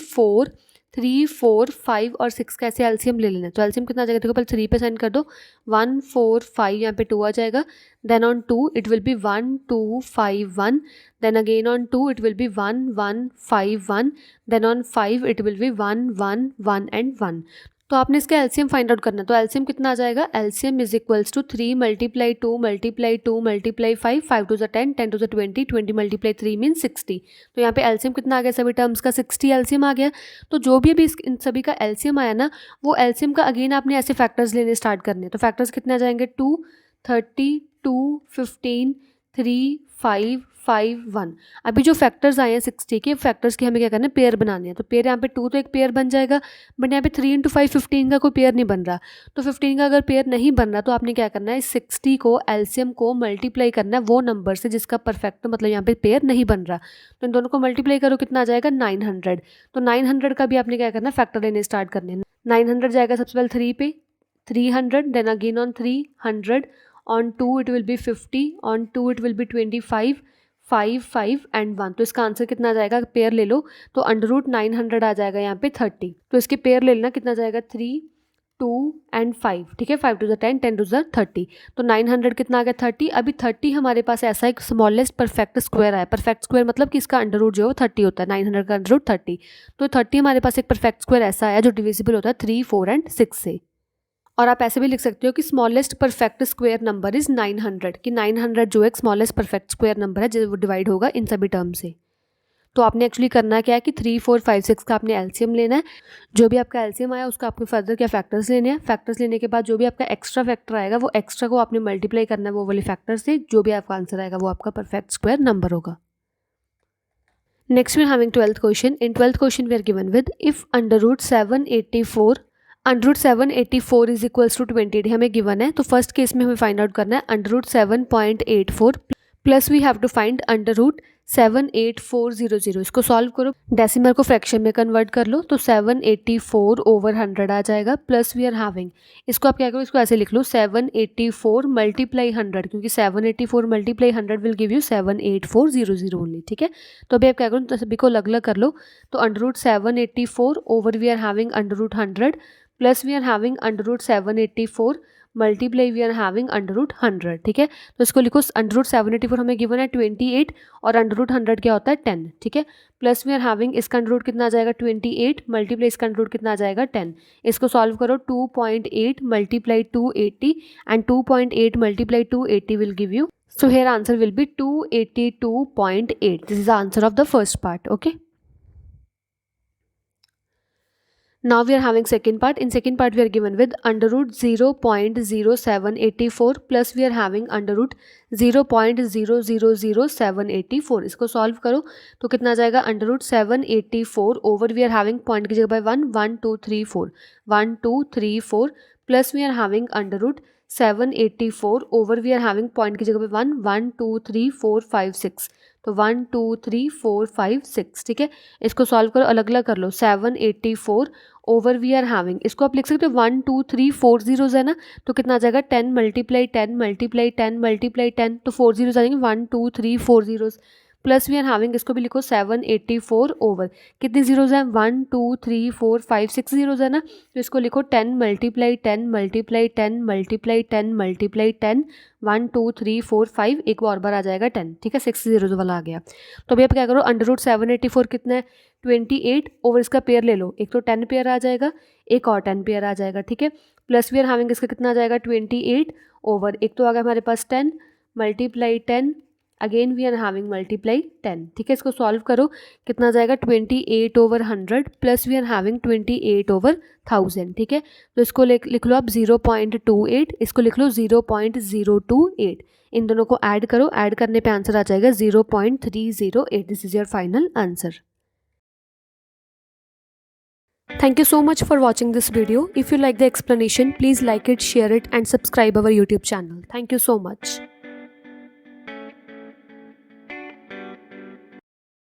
Speaker 1: 4, 5 और 6 का ऐसे एलसीएम ले लेना है. तो एलसीएम कितना आ जाएगा, देखो पहले 3 पे साइन कर दो. 1, 4, 5 यहाँ पे 2 आ जाएगा. Then on 2 it will be 1, 2, 5, 1. Then again on 2 it will be 1, 1, 5, 1. Then on 5 it will be 1, 1, 1 and 1. तो आपने इसका एलसीएम फाइंड आउट करना है. तो एलसीएम कितना आ जाएगा, LCM is equals to 3 multiply 2 multiply 2 multiply 5, 5 two 10, 10 two 20, 20 multiply 3 mean 60. तो यहाँ पे एलसीएम कितना आ गया, सभी टर्म्स का 60 एलसीएम आ गया. तो जो भी अभी इन सभी का एलसीएम आया ना, वो एलसीएम का अगेन आपने ऐसे फैक्टर्स लेने स्टार्ट करने हैं. तो फैक्टर्स कितने आ जाएंगे, 2, 30, 2, 15, 3, 5, 5, 1. अभी जो फैक्टर्स आए हैं 60 के, फैक्टर्स की हमें क्या करना है, पेयर बनाने हैं. तो पेयर यहाँ पे 2 तो एक पेयर बन जाएगा, बट यहाँ पे 3 × 5 15 का कोई पेयर नहीं बन रहा. तो 15 का अगर पेयर नहीं बन रहा तो आपने क्या करना है, 60 को एलसीएम को मल्टीप्लाई करना है वो नंबर से जिसका परफेक्ट मतलब यहाँ पे पेयर नहीं बन रहा. तो इन दोनों को मल्टीप्लाई करो, कितना आ जाएगा, 900. तो 900 का भी आपने क्या करना है, फैक्टर लेने स्टार्ट करने हैं. 900 जाएगा सबसे पहले 3 पे, 300. Then again on 300. On 2 it will be 50, on 2 it will be 25, 5, 5 and 1. तो इसका आंसर कितना आ जाएगा, पेयर ले लो तो √900 आ जाएगा यहाँ पे 30. तो इसके पेयर ले लेना, कितना जाएगा 3, 2 and 5. ठीक है, 5 टू 10, 10 टू 30. तो 900 कितना आ गया 30. अभी 30 हमारे पास ऐसा एक स्मॉलेस्ट परफेक्ट स्क्वायर आया. परफेक्ट स्क्वायर मतलब कि इसका अंडर जो है वो 30 होता है. 900 का अंडर 30. तो 30 हमारे पास एक परफेक्ट स्क्वायर ऐसा आया जो डिविजिबल होता है 3, 4 and 6 से. और आप ऐसे भी लिख सकते हो कि smallest perfect square number is 900, कि 900 जो एक स्मॉलेस्ट परफेक्ट स्क्वायर नंबर है जो डिवाइड होगा इन सभी टर्म से. तो आपने एक्चुअली करना क्या है कि 3, 4, 5, 6 का आपने एलसीएम लेना है. जो भी आपका एलसीएम आया उसका आपको फर्दर क्या फैक्टर्स लेने हैं. फैक्टर्स लेने के बाद जो भी आपका एक्स्ट्रा फैक्टर आएगा वो एक्स्ट्रा को आपने मल्टीप्लाई करना है वो वाले फैक्टर से. जो भी आपका आंसर आएगा वो आपका परफेक्ट स्क्वायर नंबर होगा. Next we are having 12th question. In 12th question we are given with if √784 is equals to 20 हमें गिवन है. तो फर्स्ट केस में हमें फाइंड आउट करना है √7.84 plus we have to find √78400. इसको सॉल्व करो, डेसिमल को फ्रैक्शन में कन्वर्ट कर लो. तो 784/100 आ जाएगा. प्लस वी आर हैविंग, इसको आप क्या करो, इसको ऐसे लिख लो 784 मल्टीप्लाई 100, क्योंकि 784 multiply 100 will give you 78400 only. ठीक है, तो अभी आप क्या करो, तो सभी को अलग अलग कर लो. तो √784 over we are having √100 plus we are having √784 multiply we are having √100. ठीक है, तो इसको लिखो, √784 हमें गिवन है 28 और √100 क्या होता है 10. ठीक है, प्लस वी आर हैविंग इसका √ कितना आ जाएगा 28 मल्टीप्लाई इसका √ कितना आ जाएगा 10. इसको सॉल्व करो, 2.8 multiply 280 and 2.8 multiply 280 will give you, so here answer will B 282.8. This is the answer of the first part. Okay, now we are having second part. In second part we are given with √0.0784 plus we are having √0.000784. इसको solve करो तो कितना आ जाएगा, √784 over we are having point की जगह by 1, 1, 2, 3, 4, 1, 2, 3, 4 plus we are having √784 over we are having point की जगह पे 1, 1, 2, 3, 4, 5, 6. तो 1, 2, 3, 4, 5, 6. ठीक है, इसको सॉल्व करो, अलग अलग कर लो. 784 ओवर वी आर हैविंग, इसको आप लिख सकते हो 1, 2, 3, 4 जीरोज है ना, तो कितना आ जाएगा 10 मल्टीप्लाई 10 मल्टीप्लाई 10 मल्टीप्लाई 10. तो 4 जीरोज आ जाएंगे, 1, 2, 3, 4 zeros. Plus we are having, इसको भी लिखो 784 ओवर कितनी जीरोज हैं, 1, 2, 3, 4, 5, 6 जीरोज है ना, तो इसको लिखो 10 मल्टीप्लाई 10 मल्टीप्लाई 10 मल्टीप्लाई 10 मल्टीप्लाई 10, 1, 2, 3, 4, 5, एक और बार आ जाएगा 10. ठीक है, 6 जीरोज वाला आ गया. तो अभी आप क्या करो, √784 कितना है 28 ओवर इसका पेयर ले लो, एक तो 10 पेयर आ जाएगा, एक और 10 पेयर आ जाएगा. ठीक है, प्लस वी आर हैविंग इसका कितना आ जाएगा 28 ओवर, एक तो आ गया हमारे पास 10 multiply 10, again we are having multiply 10. ठीक है, इसको सॉल्व करो, कितना आ जाएगा 28 over 100 plus we are having 28 over 1000. ठीक है, तो इसको लिख लो आप 0.28, इसको लिख लो 0.028. इन दोनों को ऐड करो, ऐड करने पे आंसर आ जाएगा 0.308. This is your final answer. Thank you so much for watching this video. If you like the explanation, please like it, share it and subscribe our YouTube channel. Thank you so much.